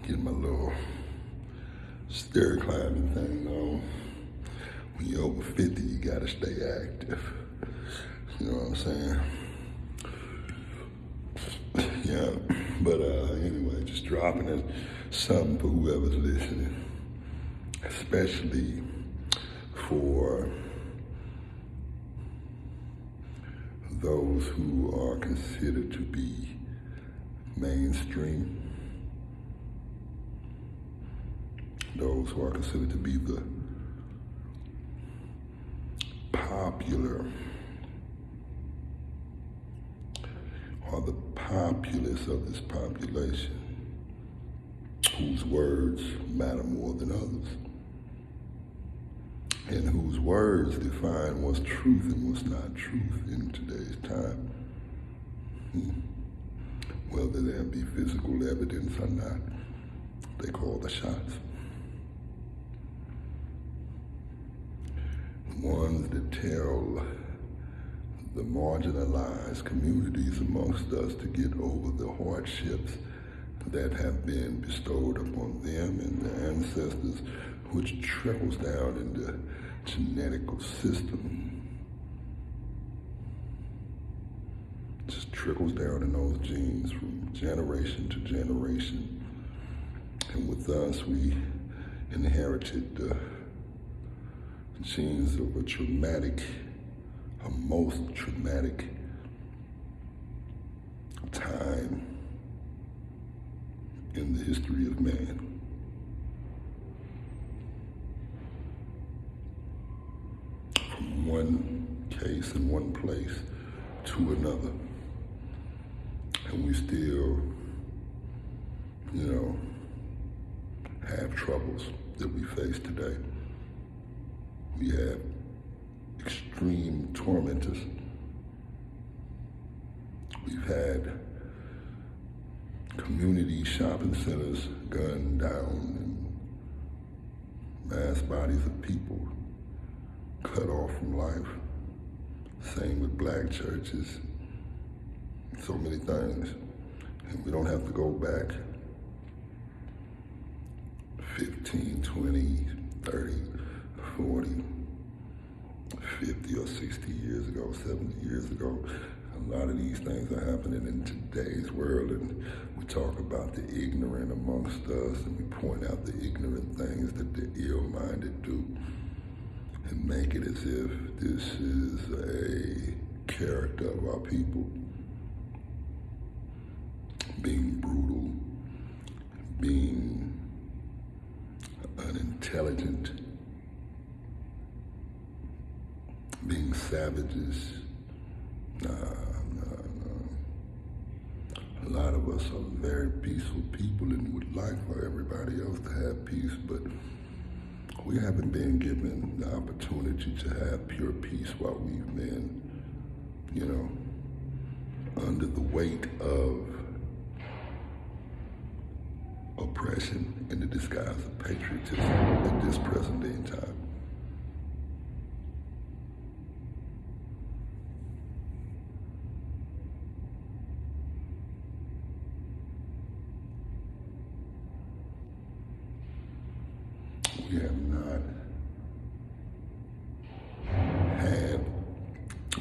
Get my little stair climbing thing on. When you're over 50, you gotta stay active. You know what I'm saying? Yeah, but anyway, just dropping it, something for whoever's listening, especially for those who are considered to be mainstream, those who are considered to be the popular or the populace of this population, whose words matter more than others, and whose words define what's truth and what's not truth in today's time. Whether there be physical evidence or not, they call the shots. The ones that tell the marginalized communities amongst us to get over the hardships that have been bestowed upon them and their ancestors, which trickles down in the genetical system. Just trickles down in those genes from generation to generation. And with us, we inherited the genes of a most traumatic time in the history of man. From one case in one place to another. And we still, have troubles that we face today. We have extreme tormentors. We've had community shopping centers gunned down and mass bodies of people cut off from life. Same with black churches. So many things. And we don't have to go back 15, 20, 30, 40, 50 or 60 years ago, 70 years ago. A lot of these things are happening in today's world, and we talk about the ignorant amongst us, and we point out the ignorant things that the ill-minded do, and make it as if this is a character of our people. Being brutal, being unintelligent, being savages. No. A lot of us are very peaceful people and would like for everybody else to have peace, but we haven't been given the opportunity to have pure peace while we've been, under the weight of oppression in the disguise of patriotism at this present day and time. We have not had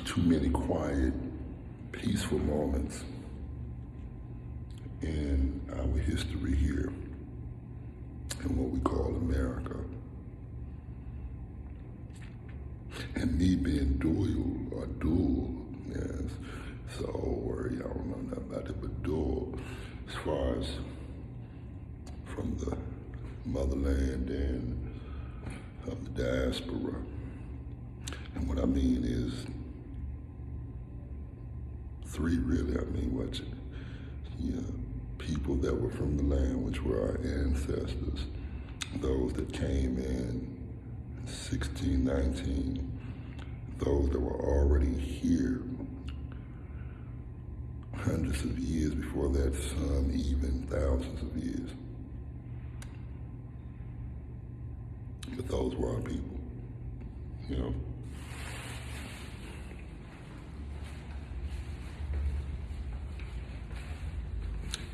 too many quiet, peaceful moments in our history here in what we call America. And me being dual, yes, so worry, I don't know nothing about it, but dual as far as from the motherland and of the diaspora. And what I mean is three really, people that were from the land, which were our ancestors, those that came in 1619, those that were already here hundreds of years before that, some even thousands of years. But those were our people,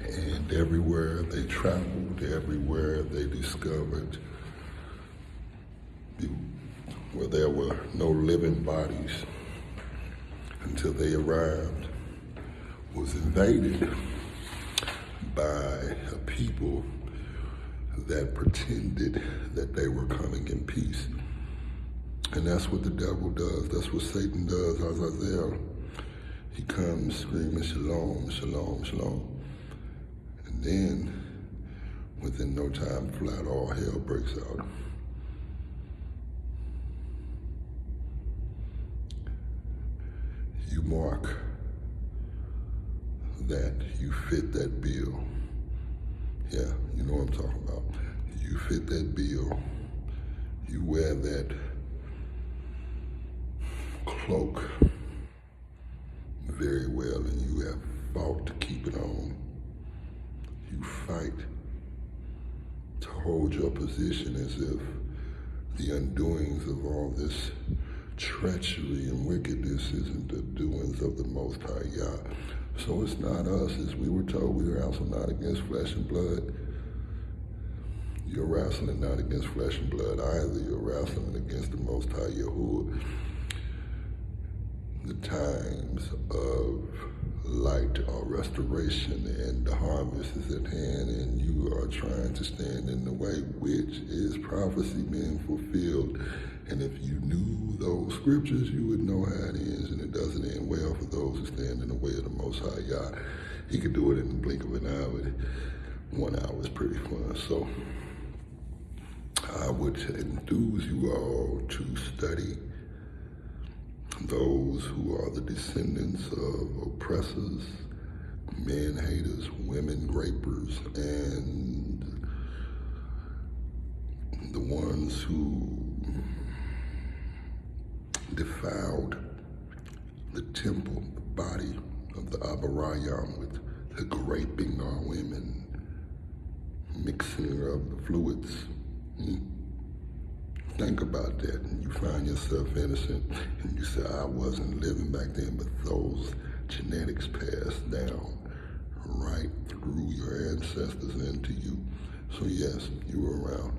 And everywhere they traveled, everywhere they discovered, where there were no living bodies until they arrived, was invaded by a people that pretended that they were coming in peace. And that's what the devil does. That's what Satan does, Azazel. He comes screaming, shalom, shalom, shalom. And then, within no time flat, all hell breaks out. You mark that you fit that bill. Yeah, you know what I'm talking about. You fit that bill. You wear that cloak very well, and you have fought to keep it on. You fight to hold your position as if the undoings of all this treachery and wickedness isn't the doings of the Most High Yah. So it's not us, as we were told, we wrestle not against flesh and blood. You're wrestling not against flesh and blood either. You're wrestling against the Most High Yahuwah. The times of light or restoration and the harvest is at hand, and you are trying to stand in the way, which is prophecy being fulfilled. And if you knew those scriptures, you would know how it ends, and it doesn't end well for those who stand in the way of the Most High Yah. He could do it in the blink of an eye, but 1 hour is pretty fun. So I would enthuse you all to study those who are the descendants of oppressors, men haters, women rapers, and the ones who defiled the temple, the body of the Abarayam with the graping our women, mixing of the fluids. Think about that, and you find yourself innocent, and you say, I wasn't living back then, but those genetics passed down right through your ancestors into you. So yes, you were around.